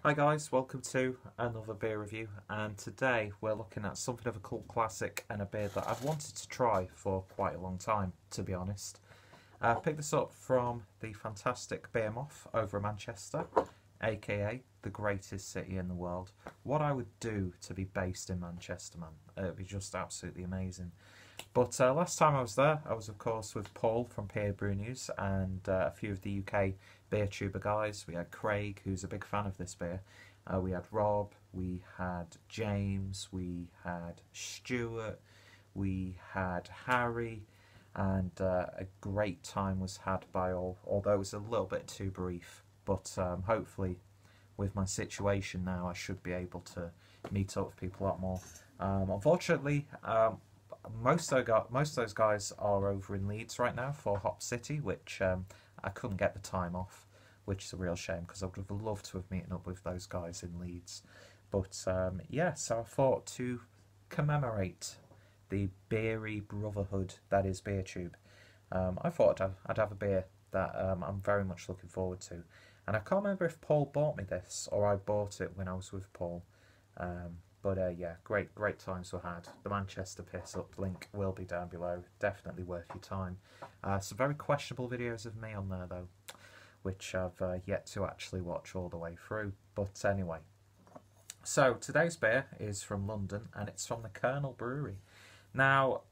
Hi guys, welcome to another beer review, and today we're looking at something of a cult classic and a beer that I've wanted to try for quite a long time, to be honest. I picked this up from the fantastic Behemoth over in Manchester, aka the greatest city in the world. What I would do to be based in Manchester, man, it would be just absolutely amazing. But last time I was there, I was of course with Paul from PA Brew News and a few of the UK beer tuber guys. We had Craig, who's a big fan of this beer. We had Rob, we had James, we had Stuart, we had Harry, and a great time was had by all, although it was a little bit too brief. But hopefully, with my situation now, I should be able to meet up with people a lot more. Unfortunately, most of those guys are over in Leeds right now for Hop City, which I couldn't get the time off, which is a real shame because I would have loved to have meeting up with those guys in Leeds. But yeah, so I thought to commemorate the beery brotherhood that is BeerTube, I thought I'd have a beer that I'm very much looking forward to. And I can't remember if Paul bought me this or I bought it when I was with Paul. But yeah, great times were had. The Manchester Piss Up link will be down below. Definitely worth your time. Some very questionable videos of me on there though, which I've yet to actually watch all the way through. But anyway, so today's beer is from London and it's from the Colonel Brewery. Now,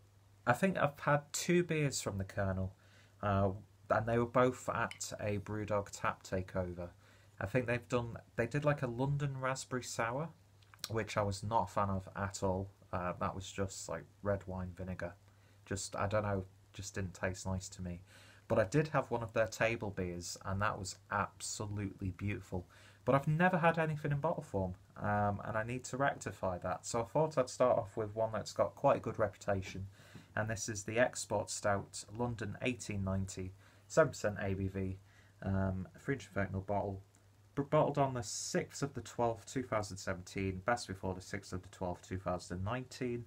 I think I've had two beers from the Colonel, and they were both at a Brewdog Tap takeover. I think they did like a London Raspberry Sour, which I was not a fan of at all. That was just like red wine vinegar. Just, I don't know, just didn't taste nice to me. But I did have one of their table beers, and that was absolutely beautiful. But I've never had anything in bottle form, and I need to rectify that. So I thought I'd start off with one that's got quite a good reputation, and this is the Export Stout London 1890, 7% ABV, 330ml bottle. Bottled on the 6th of the 12th, 2017, best before the 6th of the 12th, 2019.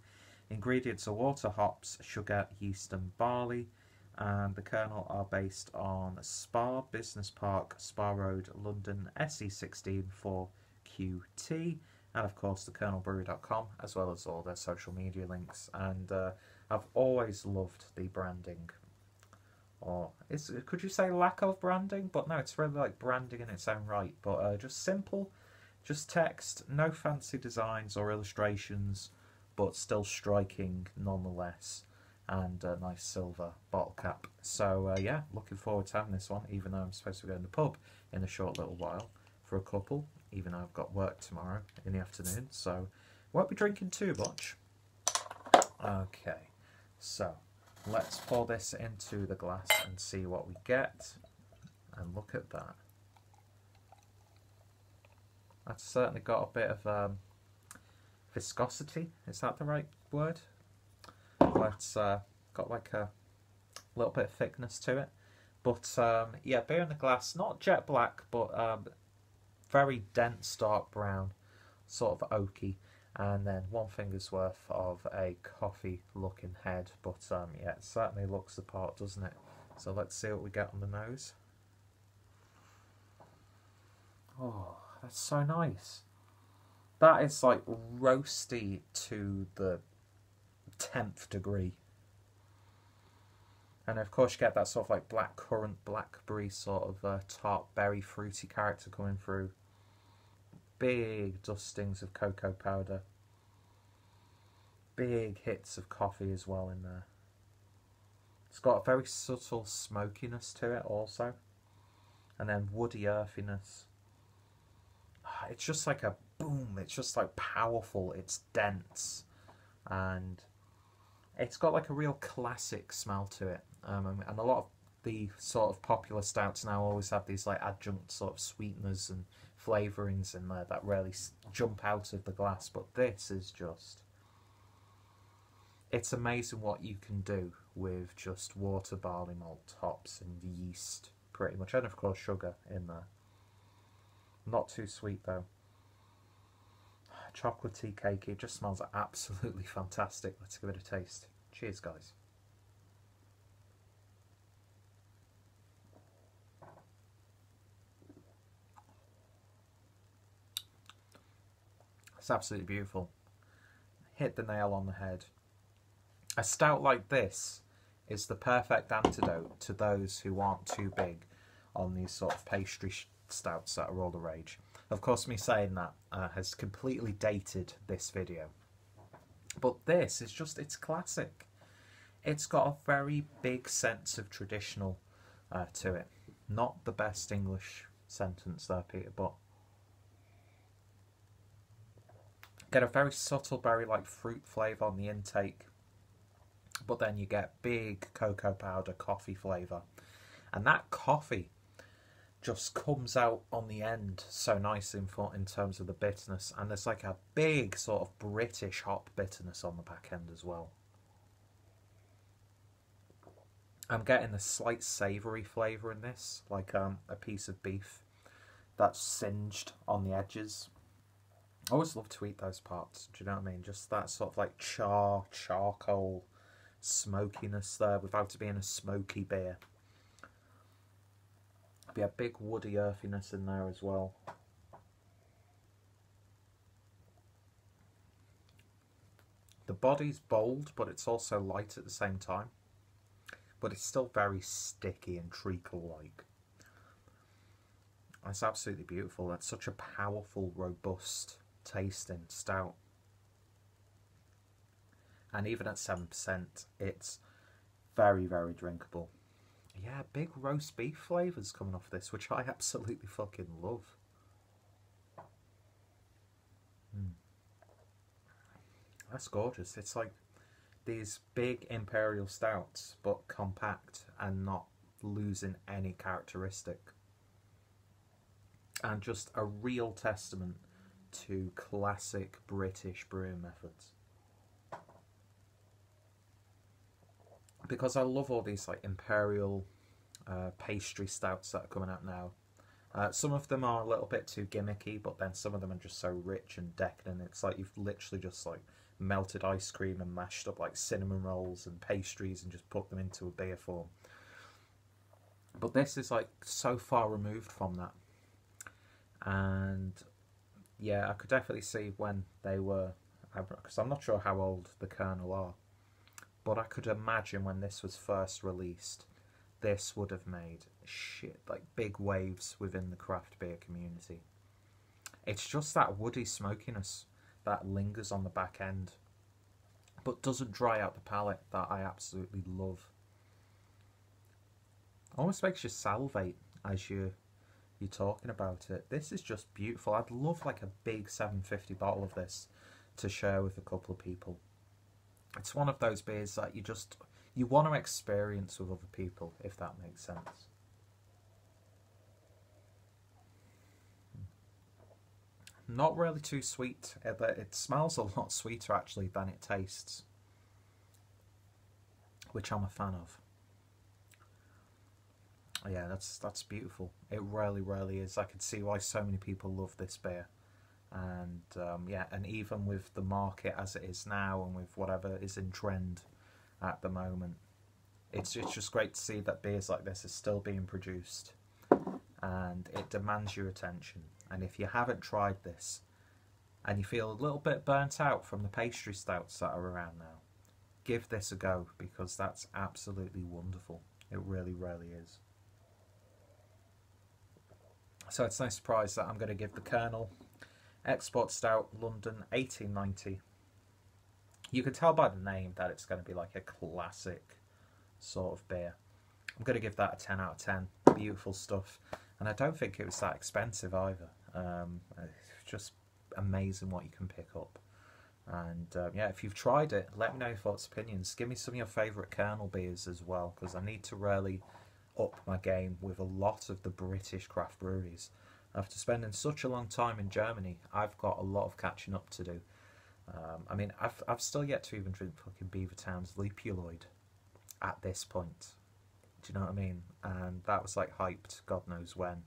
Ingredients are water, hops, sugar, yeast and barley. And the Colonel are based on Spa Business Park, Spa Road, London, SE16 4QT. And of course thecolonelbrewery.com, as well as all their social media links. And I've always loved the branding. Or could you say lack of branding? But no, it's really like branding in its own right. But just simple, just text, no fancy designs or illustrations, but still striking nonetheless. And a nice silver bottle cap. So yeah, looking forward to having this one, even though I'm supposed to go in the pub in a short little while for a couple, even though I've got work tomorrow in the afternoon. So won't be drinking too much. Okay, so let's pour this into the glass and see what we get. And look at that. That's certainly got a bit of viscosity. Is that the right word? It's got like a little bit of thickness to it. But yeah, beer in the glass, not jet black, but very dense dark brown, sort of oaky. And then one finger's worth of a coffee looking head. But yeah, it certainly looks the part, doesn't it? So let's see what we get on the nose. Oh, that's so nice. That is like roasty to the 10th degree. And of course you get that sort of like black currant, blackberry sort of tart berry fruity character coming through. Big dustings of cocoa powder. Big hits of coffee as well in there. It's got a very subtle smokiness to it also. And then woody earthiness. It's just like a boom. It's just like powerful. It's dense. And it's got like a real classic smell to it. And a lot of the sort of popular stouts now always have these like adjunct sort of sweeteners and flavourings in there that really jump out of the glass. But this is just... it's amazing what you can do with just water, barley malt, hops and yeast, pretty much. And of course sugar in there. Not too sweet though. Chocolatey, cakey, it just smells absolutely fantastic. Let's give it a taste. Cheers, guys. It's absolutely beautiful. Hit the nail on the head. A stout like this is the perfect antidote to those who aren't too big on these sort of pastry stouts that are all the rage. Of course, me saying that has completely dated this video. But this is just, it's classic. It's got a very big sense of traditional to it. Not the best English sentence there, Peter, but get a very subtle berry-like fruit flavour on the intake. But then you get big cocoa powder coffee flavour. And that coffee just comes out on the end so nice in terms of the bitterness. And there's like a big sort of British hop bitterness on the back end as well. I'm getting a slight savoury flavour in this, like a piece of beef that's singed on the edges. I always love to eat those parts, do you know what I mean? Just that sort of like charcoal smokiness there without it being a smoky beer. Be a big woody earthiness in there as well. The body's bold, but it's also light at the same time. But it's still very sticky and treacle-like. It's absolutely beautiful. That's such a powerful, robust tasting stout. And even at 7%, it's very, very drinkable. Yeah, big roast beef flavours coming off this, which I absolutely fucking love. That's gorgeous. It's like these big imperial stouts, but compact and not losing any characteristic. And just a real testament to classic British brewing methods. Because I love all these like imperial pastry stouts that are coming out now. Some of them are a little bit too gimmicky, but then some of them are just so rich and decadent. It's like you've literally just like melted ice cream and mashed up like cinnamon rolls and pastries and just put them into a beer form. But this is like so far removed from that. And yeah, I could definitely see when they were, because I'm not sure how old the Kernel are, but I could imagine when this was first released, this would have made like big waves within the craft beer community. It's just that woody smokiness that lingers on the back end, but doesn't dry out the palate, that I absolutely love. Almost makes you salivate as you're talking about it. This is just beautiful. I'd love like a big 750 bottle of this to share with a couple of people. It's one of those beers that you want to experience with other people, if that makes sense. Not really too sweet. It smells a lot sweeter actually than it tastes, which I'm a fan of. Yeah, that's beautiful. It really is. I can see why so many people love this beer. And yeah, and even with the market as it is now, and with whatever is in trend at the moment, it's just great to see that beers like this are still being produced, and it demands your attention. And if you haven't tried this, and you feel a little bit burnt out from the pastry stouts that are around now, give this a go, because that's absolutely wonderful. It really is. So it's no surprise that I'm going to give the Kernel Export Stout London 1890. You can tell by the name that it's going to be like a classic sort of beer. I'm going to give that a 10 out of 10. Beautiful stuff. And I don't think it was that expensive either. It's just amazing what you can pick up. And yeah, if you've tried it, let me know your thoughts, opinions. Give me some of your favourite Kernel beers as well, because I need to really up my game with a lot of the British craft breweries. After spending such a long time in Germany, I've got a lot of catching up to do. I mean, I've still yet to even drink fucking Beavertown's Lepuloid at this point. Do you know what I mean? And that was like hyped God knows when.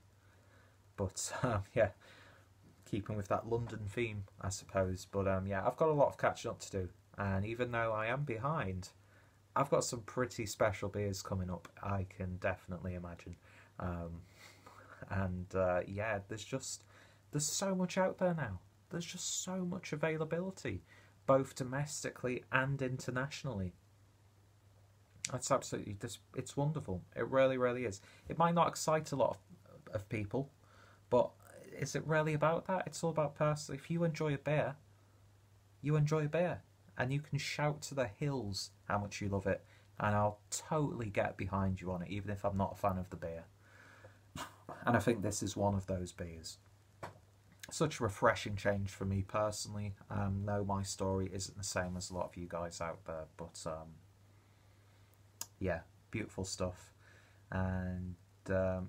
But yeah, keeping with that London theme, I suppose. But yeah, I've got a lot of catching up to do. And even though I am behind, I've got some pretty special beers coming up, I can definitely imagine. And yeah, there's so much out there now. there's just so much availability, both domestically and internationally. It's absolutely just, it's wonderful. It really, really is. It might not excite a lot of people, but is it really about that? It's all about personal. If you enjoy a beer, you enjoy a beer, and you can shout to the hills how much you love it, and I'll totally get behind you on it, even if I'm not a fan of the beer. And I think this is one of those beers. Such a refreshing change for me personally. No, my story isn't the same as a lot of you guys out there, but yeah, beautiful stuff. And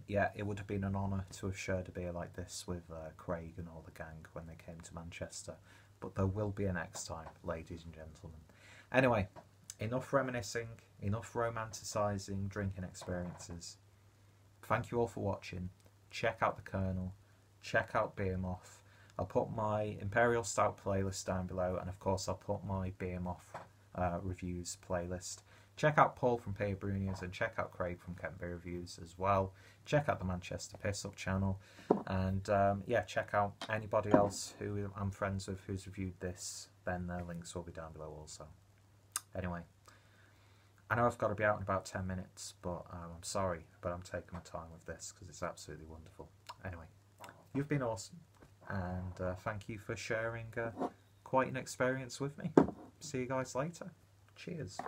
yeah, it would have been an honour to have shared a beer like this with Craig and all the gang when they came to Manchester. But there will be a next time, ladies and gentlemen. Anyway, enough reminiscing, enough romanticising drinking experiences. Thank you all for watching. Check out the Colonel. Check out Beer Moth. I'll put my Imperial Stout playlist down below, and of course I'll put my Beer Moth reviews playlist. Check out Paul from Peer Brewniers and check out Craig from Kent Beer Reviews as well. Check out the Manchester Piss Up channel, and yeah, check out anybody else who I'm friends with who's reviewed this. Then their links will be down below also. Anyway, I know I've got to be out in about 10 minutes, but I'm sorry, but I'm taking my time with this because it's absolutely wonderful. Anyway, you've been awesome, and thank you for sharing quite an experience with me. See you guys later. Cheers.